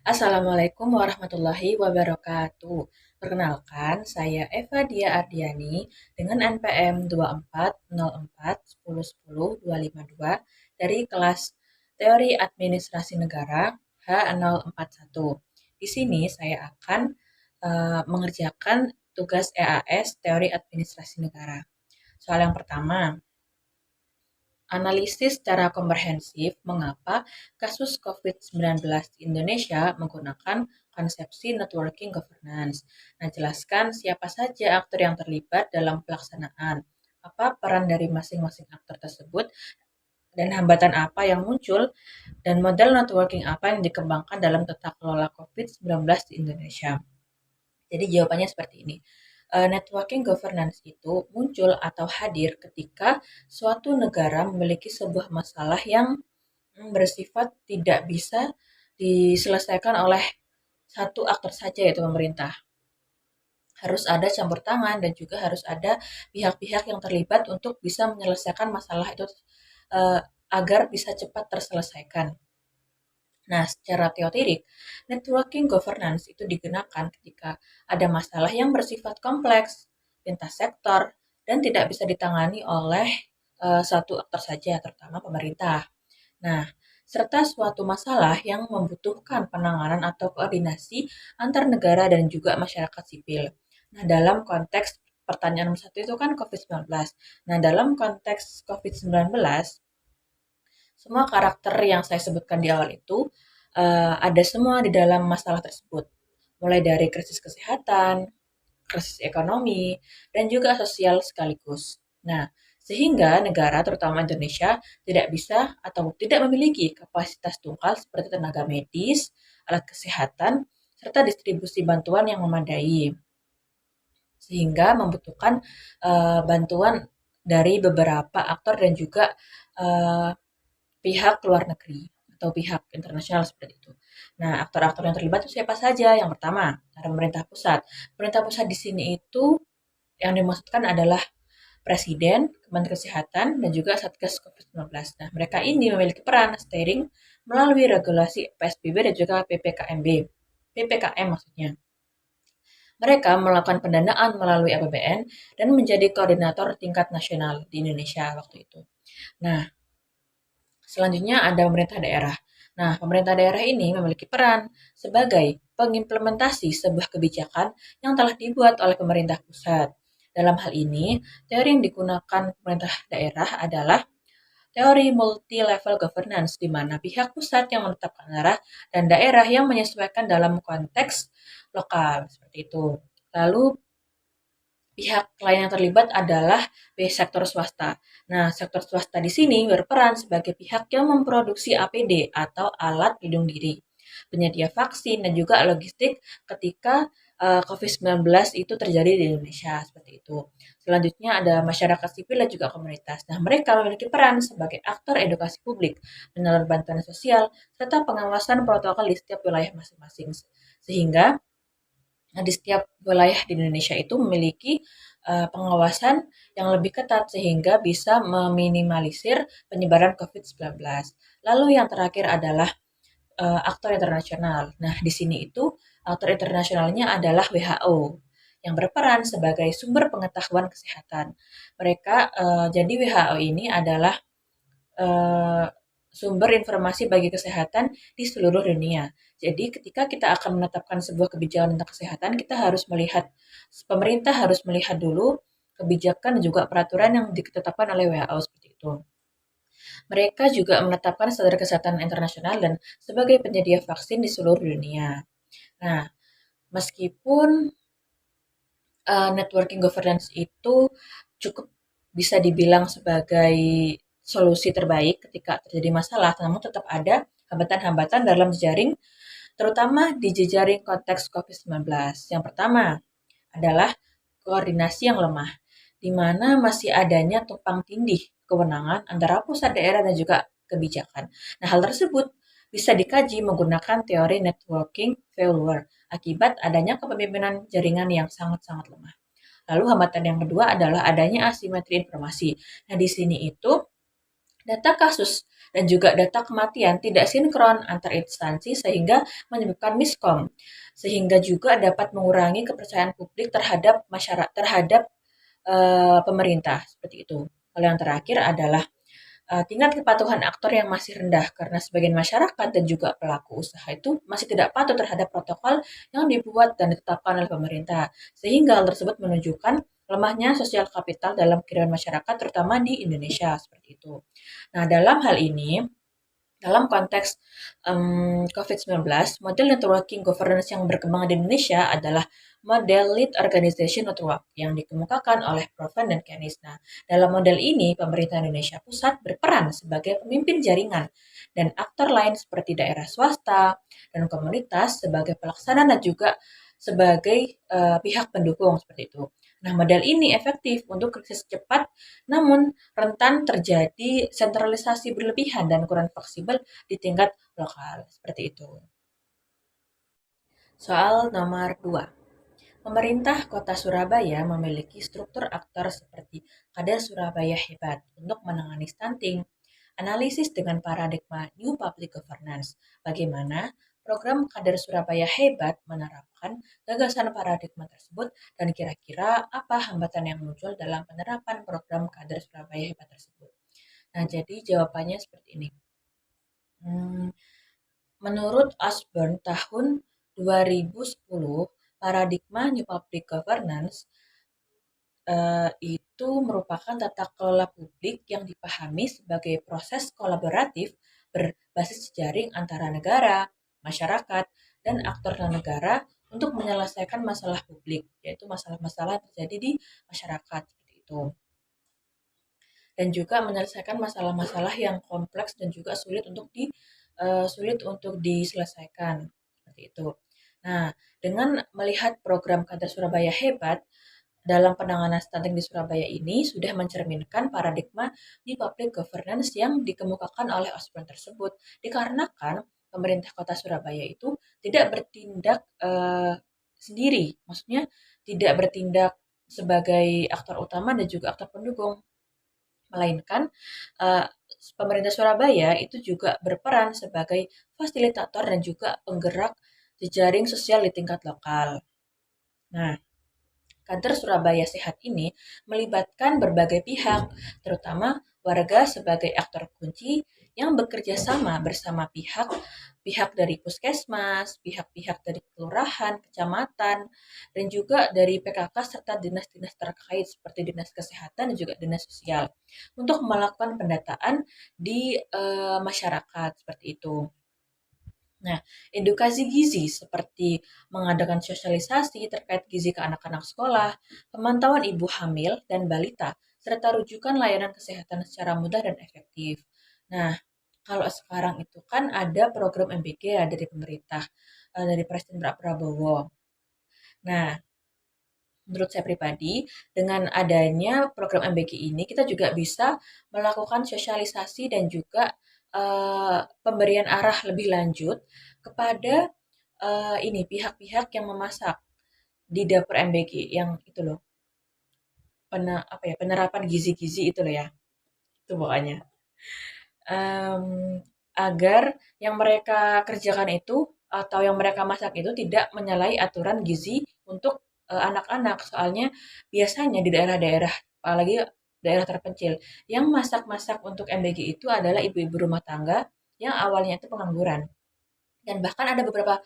Assalamualaikum warahmatullahi wabarakatuh. Perkenalkan, saya Eva Dia Ardiani dengan NPM 2404 10 10 252 dari kelas Teori Administrasi Negara H041. Di sini saya akan mengerjakan tugas EAS Teori Administrasi Negara. Soal yang pertama, analisis secara komprehensif mengapa kasus COVID-19 di Indonesia menggunakan konsepsi networking governance. Nah, jelaskan siapa saja aktor yang terlibat dalam pelaksanaan, apa peran dari masing-masing aktor tersebut, dan hambatan apa yang muncul, dan model networking apa yang dikembangkan dalam tata kelola COVID-19 di Indonesia. Jadi jawabannya seperti ini. Networking governance itu muncul atau hadir ketika suatu negara memiliki sebuah masalah yang bersifat tidak bisa diselesaikan oleh satu aktor saja, yaitu pemerintah. Harus ada campur tangan dan juga harus ada pihak-pihak yang terlibat untuk bisa menyelesaikan masalah itu agar bisa cepat terselesaikan. Nah, secara teoretik, networking governance itu digunakan ketika ada masalah yang bersifat kompleks, lintas sektor, dan tidak bisa ditangani oleh satu aktor saja, terutama pemerintah. Nah, serta suatu masalah yang membutuhkan penanganan atau koordinasi antar negara dan juga masyarakat sipil. Nah, dalam konteks pertanyaan nomor satu itu kan COVID-19. Nah, dalam konteks COVID-19, semua karakter yang saya sebutkan di awal itu ada semua di dalam masalah tersebut. Mulai dari krisis kesehatan, krisis ekonomi, dan juga sosial sekaligus. Nah, sehingga negara, terutama Indonesia, tidak bisa atau tidak memiliki kapasitas tunggal seperti tenaga medis, alat kesehatan, serta distribusi bantuan yang memadai. Sehingga membutuhkan bantuan dari beberapa aktor dan juga uh, pihak luar negeri atau pihak internasional seperti itu. Nah, aktor-aktor yang terlibat itu siapa saja? Yang pertama, ada pemerintah pusat. Pemerintah pusat di sini itu yang dimaksudkan adalah Presiden, Kementerian Kesehatan, dan juga Satgas COVID-19. Nah, mereka ini memiliki peran steering melalui regulasi PSBB dan juga PPKMB. PPKM maksudnya. Mereka melakukan pendanaan melalui APBN dan menjadi koordinator tingkat nasional di Indonesia waktu itu. Nah, selanjutnya ada pemerintah daerah. Nah, pemerintah daerah ini memiliki peran sebagai pengimplementasi sebuah kebijakan yang telah dibuat oleh pemerintah pusat. Dalam hal ini, teori yang digunakan pemerintah daerah adalah teori multi-level governance, di mana pihak pusat yang menetapkan arah dan daerah yang menyesuaikan dalam konteks lokal, seperti itu. Lalu pihak lain yang terlibat adalah pihak sektor swasta. Nah, sektor swasta di sini berperan sebagai pihak yang memproduksi APD atau alat pelindung diri, penyedia vaksin dan juga logistik ketika COVID-19 itu terjadi di Indonesia seperti itu. Selanjutnya ada masyarakat sipil dan juga komunitas. Nah, mereka memiliki peran sebagai aktor edukasi publik, penyalur bantuan sosial, serta pengawasan protokol di setiap wilayah masing-masing. Sehingga di setiap wilayah di Indonesia itu memiliki pengawasan yang lebih ketat sehingga bisa meminimalisir penyebaran COVID-19. Lalu yang terakhir adalah aktor internasional. Nah, di sini itu aktor internasionalnya adalah WHO yang berperan sebagai sumber pengetahuan kesehatan. Mereka jadi WHO ini adalah eh, sumber informasi bagi kesehatan di seluruh dunia. Jadi ketika kita akan menetapkan sebuah kebijakan tentang kesehatan, kita harus melihat, pemerintah harus melihat dulu kebijakan dan juga peraturan yang ditetapkan oleh WHO seperti itu. Mereka juga menetapkan standar kesehatan internasional dan sebagai penyedia vaksin di seluruh dunia. Nah, meskipun networking governance itu cukup bisa dibilang sebagai solusi terbaik ketika terjadi masalah, namun tetap ada hambatan-hambatan dalam jejaring, terutama di jejaring konteks COVID-19. Yang pertama adalah koordinasi yang lemah, di mana masih adanya tumpang tindih kewenangan antara pusat, daerah, dan juga kebijakan. Nah, hal tersebut bisa dikaji menggunakan teori networking failure akibat adanya kepemimpinan jaringan yang sangat-sangat lemah. Lalu hambatan yang kedua adalah adanya asimetri informasi. Nah, di sini itu data kasus dan juga data kematian tidak sinkron antar instansi sehingga menyebabkan miskom, sehingga juga dapat mengurangi kepercayaan publik terhadap masyarakat terhadap pemerintah seperti itu. Lalu yang terakhir adalah tingkat kepatuhan aktor yang masih rendah karena sebagian masyarakat dan juga pelaku usaha itu masih tidak patuh terhadap protokol yang dibuat dan ditetapkan oleh pemerintah. Sehingga hal tersebut menunjukkan lemahnya sosial kapital dalam kehidupan masyarakat terutama di Indonesia seperti itu. Nah, dalam hal ini dalam konteks COVID-19, model networking governance yang berkembang di Indonesia adalah model lead organization network yang dikemukakan oleh Proven dan Kenis. Nah, dalam model ini, pemerintah Indonesia pusat berperan sebagai pemimpin jaringan dan aktor lain seperti daerah swasta dan komunitas sebagai pelaksana dan juga sebagai pihak pendukung seperti itu. Nah, model ini efektif untuk krisis cepat, namun rentan terjadi sentralisasi berlebihan dan kurang fleksibel di tingkat lokal. Seperti itu. Soal nomor 2. Pemerintah Kota Surabaya memiliki struktur aktor seperti Kader Surabaya Hebat untuk menangani stunting, analisis dengan paradigma New Public Governance, bagaimana program Kader Surabaya Hebat menerapkan gagasan paradigma tersebut dan kira-kira apa hambatan yang muncul dalam penerapan program Kader Surabaya Hebat tersebut. Nah, jadi jawabannya seperti ini. Menurut Osborne tahun 2010, paradigma New Public Governance itu merupakan tata kelola publik yang dipahami sebagai proses kolaboratif berbasis jejaring antara negara, masyarakat, dan aktor non-negara untuk menyelesaikan masalah publik, yaitu masalah-masalah yang terjadi di masyarakat seperti itu. Dan juga menyelesaikan masalah-masalah yang kompleks dan juga sulit untuk diselesaikan seperti itu. Nah, dengan melihat program Kader Surabaya Hebat dalam penanganan stunting di Surabaya ini sudah mencerminkan paradigma di public governance yang dikemukakan oleh Osborne tersebut. Dikarenakan pemerintah Kota Surabaya itu tidak bertindak sendiri, maksudnya tidak bertindak sebagai aktor utama dan juga aktor pendukung, melainkan uh, pemerintah Surabaya itu juga berperan sebagai fasilitator dan juga penggerak jejaring sosial di tingkat lokal. Nah, Kader Surabaya Sehat ini melibatkan berbagai pihak, terutama warga sebagai aktor kunci yang bekerja sama bersama pihak dari puskesmas, pihak-pihak dari kelurahan, kecamatan, dan juga dari PKK serta dinas-dinas terkait seperti dinas kesehatan dan juga dinas sosial untuk melakukan pendataan di masyarakat seperti itu. Nah, edukasi gizi seperti mengadakan sosialisasi terkait gizi ke anak-anak sekolah, pemantauan ibu hamil dan balita, serta rujukan layanan kesehatan secara mudah dan efektif. Nah, kalau sekarang itu kan ada program MBG ya dari pemerintah, dari Presiden Pak Prabowo. Nah, menurut saya pribadi, dengan adanya program MBG ini, kita juga bisa melakukan sosialisasi dan juga pemberian arah lebih lanjut kepada ini pihak-pihak yang memasak di dapur MBG yang itu loh, penerapan gizi-gizi itu loh ya, itu pokoknya. Em, Agar yang mereka kerjakan itu atau yang mereka masak itu tidak menyalahi aturan gizi untuk anak-anak. Soalnya biasanya di daerah-daerah, apalagi daerah terpencil, yang masak-masak untuk MBG itu adalah ibu-ibu rumah tangga yang awalnya itu pengangguran. Dan bahkan ada beberapa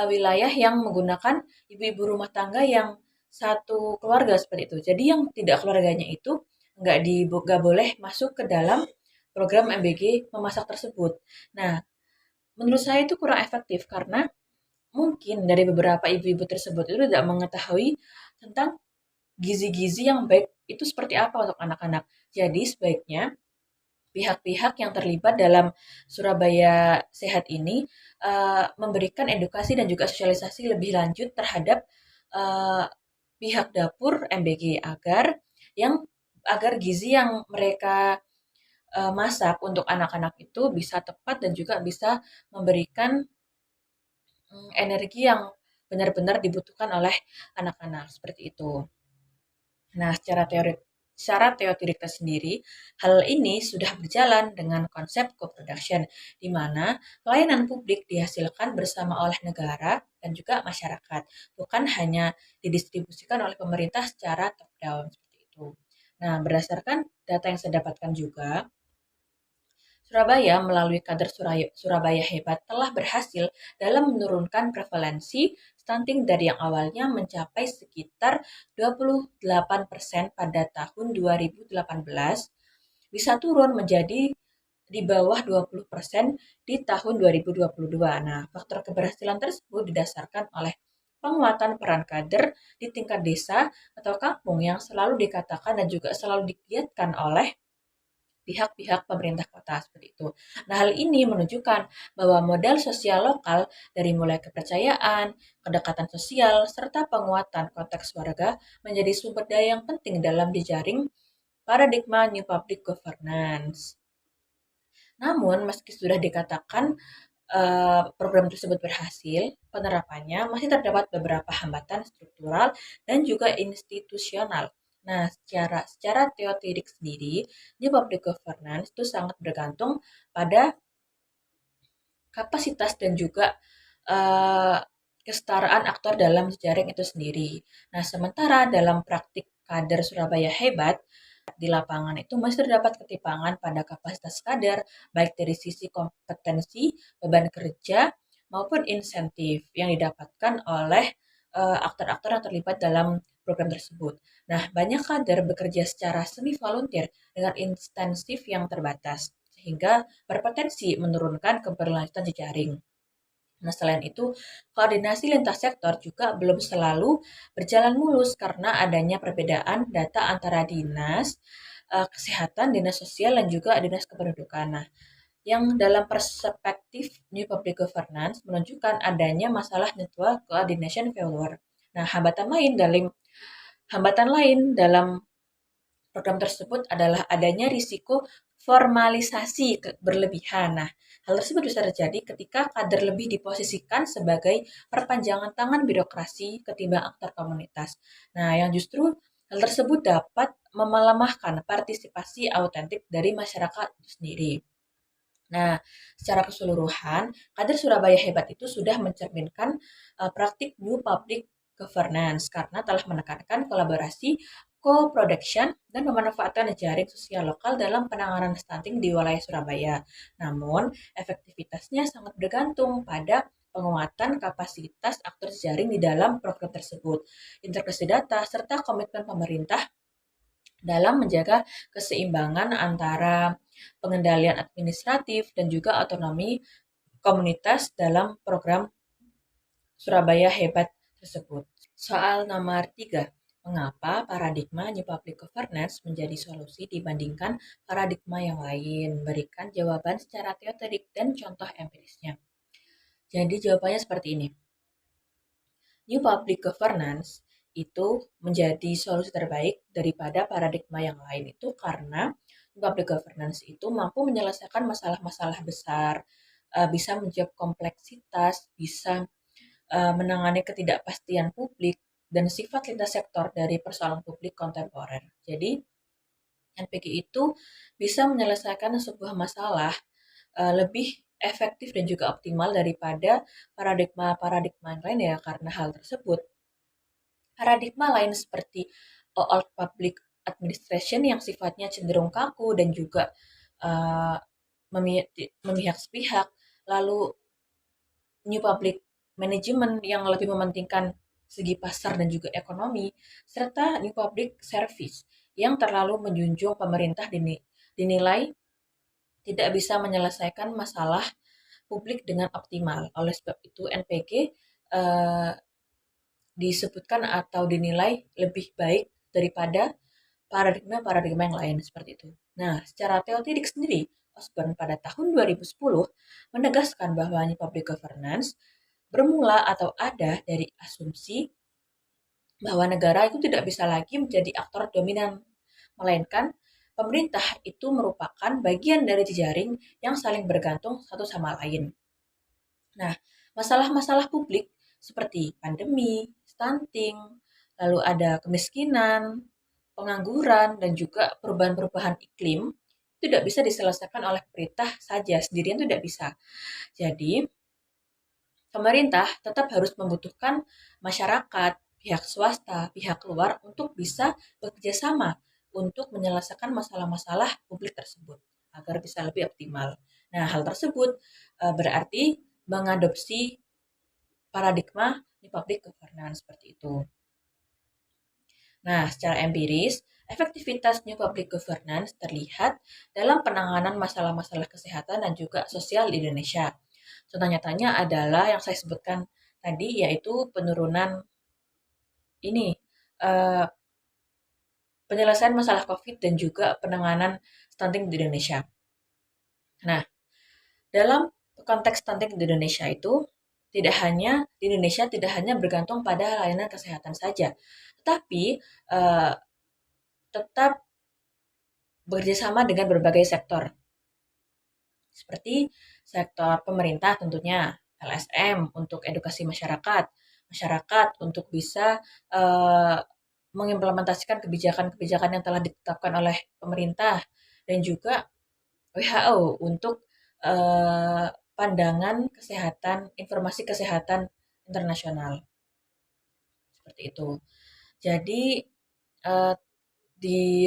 wilayah yang menggunakan ibu-ibu rumah tangga yang satu keluarga seperti itu. Jadi yang tidak keluarganya itu nggak boleh masuk ke dalam program MBG memasak tersebut. Nah, menurut saya itu kurang efektif karena mungkin dari beberapa ibu-ibu tersebut itu tidak mengetahui tentang gizi-gizi yang baik itu seperti apa untuk anak-anak. Jadi sebaiknya pihak-pihak yang terlibat dalam Surabaya Sehat ini memberikan edukasi dan juga sosialisasi lebih lanjut terhadap uh, pihak dapur MBG yang agar gizi yang mereka masak untuk anak-anak itu bisa tepat dan juga bisa memberikan energi yang benar-benar dibutuhkan oleh anak-anak seperti itu. Nah, secara teori. Secara teoretik tersendiri, hal ini sudah berjalan dengan konsep co-production, di mana pelayanan publik dihasilkan bersama oleh negara dan juga masyarakat, bukan hanya didistribusikan oleh pemerintah secara top-down seperti itu. Nah, berdasarkan data yang saya dapatkan juga, Surabaya melalui kader Surabaya Hebat telah berhasil dalam menurunkan prevalensi stunting dari yang awalnya mencapai sekitar 28% pada tahun 2018 bisa turun menjadi di bawah 20% di tahun 2022. Nah, faktor keberhasilan tersebut didasarkan oleh penguatan peran kader di tingkat desa atau kampung yang selalu dikatakan dan juga selalu digiatkan oleh pihak-pihak pemerintah kota seperti itu. Nah, hal ini menunjukkan bahwa modal sosial lokal dari mulai kepercayaan, kedekatan sosial, serta penguatan konteks warga menjadi sumber daya yang penting dalam dijaring paradigma New Public Governance. Namun, meski sudah dikatakan program tersebut berhasil, penerapannya masih terdapat beberapa hambatan struktural dan juga institusional. Nah, secara teoretik sendiri, New Public Governance itu sangat bergantung pada kapasitas dan juga uh, kesetaraan aktor dalam jejaring itu sendiri. Nah, sementara dalam praktik kader Surabaya Hebat, di lapangan itu masih terdapat ketimpangan pada kapasitas kader, baik dari sisi kompetensi, beban kerja, maupun insentif yang didapatkan oleh aktor-aktor yang terlibat dalam program tersebut. Nah, banyak kader bekerja secara semi volunteer dengan intensif yang terbatas, sehingga berpotensi menurunkan keberlanjutan jejaring. Nah, selain itu, koordinasi lintas sektor juga belum selalu berjalan mulus karena adanya perbedaan data antara dinas kesehatan, dinas sosial, dan juga dinas kependudukan. Nah, yang dalam perspektif New Public Governance menunjukkan adanya masalah network coordination failure. Nah, hambatan lain dalam program tersebut adalah adanya risiko formalisasi berlebihan. Nah, hal tersebut bisa terjadi ketika kader lebih diposisikan sebagai perpanjangan tangan birokrasi ketimbang aktor komunitas. Nah, yang justru hal tersebut dapat melemahkan partisipasi autentik dari masyarakat itu sendiri. Nah, secara keseluruhan, kader Surabaya Hebat itu sudah mencerminkan praktik New Public Governance karena telah menekankan kolaborasi, co-production, dan memanfaatkan jaring sosial lokal dalam penanganan stunting di wilayah Surabaya. Namun, efektivitasnya sangat bergantung pada penguatan kapasitas aktor jaring di dalam program tersebut, integrasi data, serta komitmen pemerintah dalam menjaga keseimbangan antara pengendalian administratif dan juga otonomi komunitas dalam program Surabaya Hebat tersebut. Soal nomor 3, mengapa paradigma New Public Governance menjadi solusi dibandingkan paradigma yang lain? Berikan jawaban secara teoretik dan contoh empirisnya. Jadi jawabannya seperti ini. New Public Governance itu menjadi solusi terbaik daripada paradigma yang lain itu karena New Public Governance itu mampu menyelesaikan masalah-masalah besar, bisa menjawab kompleksitas, bisa menangani ketidakpastian publik dan sifat lintas sektor dari persoalan publik kontemporer. Jadi, NPG itu bisa menyelesaikan sebuah masalah lebih efektif dan juga optimal daripada paradigma-paradigma yang lain ya karena hal tersebut. Paradigma lain seperti old public administration yang sifatnya cenderung kaku dan juga uh, memihak sepihak, lalu new public management yang lebih mementingkan segi pasar dan juga ekonomi, serta new public service yang terlalu menjunjung pemerintah dinilai tidak bisa menyelesaikan masalah publik dengan optimal. Oleh sebab itu NPG disebutkan atau dinilai lebih baik daripada paradigma-paradigma yang lain seperti itu. Nah, secara teoretik sendiri, Osborne pada tahun 2010 menegaskan bahwa public governance bermula atau ada dari asumsi bahwa negara itu tidak bisa lagi menjadi aktor dominan, melainkan pemerintah itu merupakan bagian dari jejaring yang saling bergantung satu sama lain. Nah, masalah-masalah publik seperti pandemi, stunting, lalu ada kemiskinan, pengangguran, dan juga perubahan-perubahan iklim tidak bisa diselesaikan oleh pemerintah saja, sendirian itu tidak bisa. Jadi, pemerintah tetap harus membutuhkan masyarakat, pihak swasta, pihak luar untuk bisa bekerja sama untuk menyelesaikan masalah-masalah publik tersebut agar bisa lebih optimal. Nah, hal tersebut berarti mengadopsi paradigma di public governance seperti itu. Nah, secara empiris, efektivitas New Public Governance terlihat dalam penanganan masalah-masalah kesehatan dan juga sosial di Indonesia. Contoh nyatanya adalah yang saya sebutkan tadi, yaitu penurunan ini, eh, penyelesaian masalah COVID dan juga penanganan stunting di Indonesia. Nah, dalam konteks stunting di Indonesia itu, di Indonesia tidak hanya bergantung pada layanan kesehatan saja, tetapi eh, tetap bekerjasama dengan berbagai sektor, seperti sektor pemerintah tentunya, LSM untuk edukasi masyarakat, masyarakat untuk bisa eh, mengimplementasikan kebijakan-kebijakan yang telah ditetapkan oleh pemerintah, dan juga WHO untuk eh, pandangan kesehatan, informasi kesehatan internasional, seperti itu. Jadi eh, di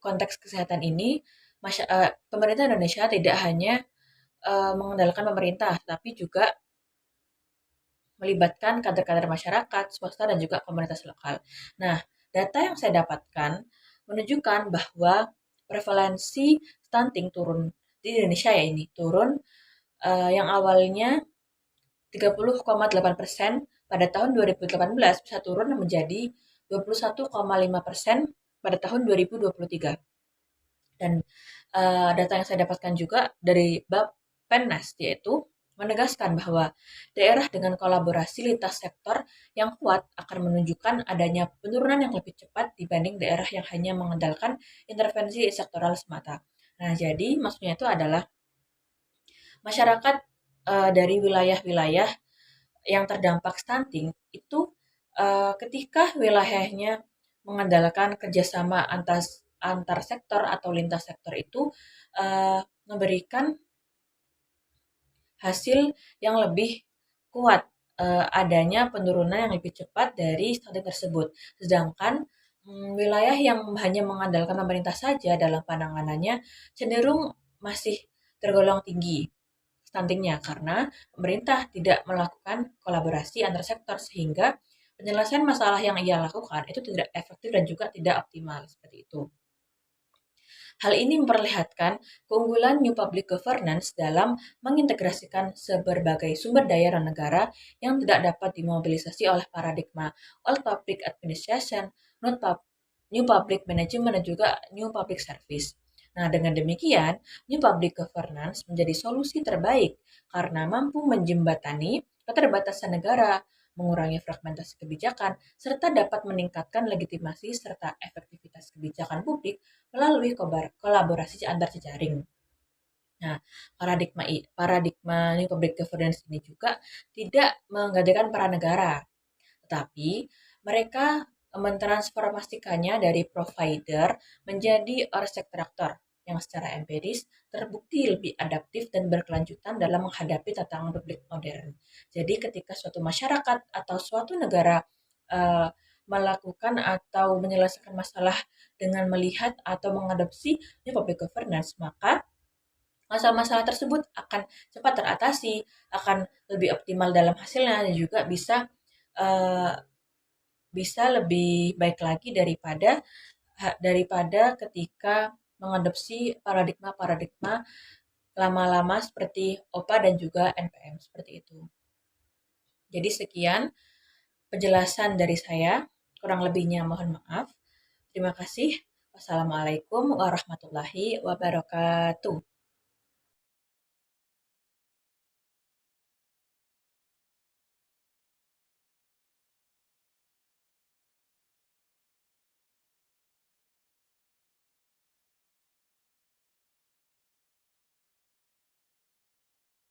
konteks kesehatan ini, pemerintah Indonesia tidak hanya mengandalkan pemerintah, tapi juga melibatkan kader-kader masyarakat, swasta, dan juga komunitas lokal. Nah, data yang saya dapatkan menunjukkan bahwa prevalensi stunting turun di Indonesia, ya ini turun, yang awalnya 30,8% pada tahun 2018 bisa turun menjadi 21,5% pada tahun 2023. Dan data yang saya dapatkan juga dari Bappenas, yaitu menegaskan bahwa daerah dengan kolaborasi lintas sektor yang kuat akan menunjukkan adanya penurunan yang lebih cepat dibanding daerah yang hanya mengandalkan intervensi sektoral semata. Nah, jadi maksudnya itu adalah masyarakat dari wilayah-wilayah yang terdampak stunting itu, ketika wilayahnya mengandalkan kerjasama antar sektor atau lintas sektor itu memberikan hasil yang lebih kuat, adanya penurunan yang lebih cepat dari stunting tersebut. Sedangkan wilayah yang hanya mengandalkan pemerintah saja dalam penanganannya cenderung masih tergolong tinggi stuntingnya karena pemerintah tidak melakukan kolaborasi antar sektor, sehingga penyelesaian masalah yang ia lakukan itu tidak efektif dan juga tidak optimal seperti itu. Hal ini memperlihatkan keunggulan New Public Governance dalam mengintegrasikan seberbagai sumber daya negara yang tidak dapat dimobilisasi oleh paradigma Old Public Administration, New Public Management, dan juga New Public Service. Nah, dengan demikian, New Public Governance menjadi solusi terbaik karena mampu menjembatani keterbatasan negara, mengurangi fragmentasi kebijakan, serta dapat meningkatkan legitimasi serta efektivitas kebijakan publik melalui kolaborasi antar jejaring. Nah, paradigma New Public Governance ini juga tidak menggantikan para negara, tetapi mereka mentransformasikannya dari provider menjadi orchestrator yang secara empiris terbukti lebih adaptif dan berkelanjutan dalam menghadapi tantangan publik modern. Jadi ketika suatu masyarakat atau suatu negara uh, melakukan atau menyelesaikan masalah dengan melihat atau mengadopsi new public governance, maka masalah-masalah tersebut akan cepat teratasi, akan lebih optimal dalam hasilnya, dan juga uh, bisa lebih baik lagi daripada ketika mengadopsi paradigma-paradigma lama-lama seperti OPA dan juga NPM seperti itu. Jadi sekian penjelasan dari saya, kurang lebihnya mohon maaf. Terima kasih. Wassalamualaikum warahmatullahi wabarakatuh.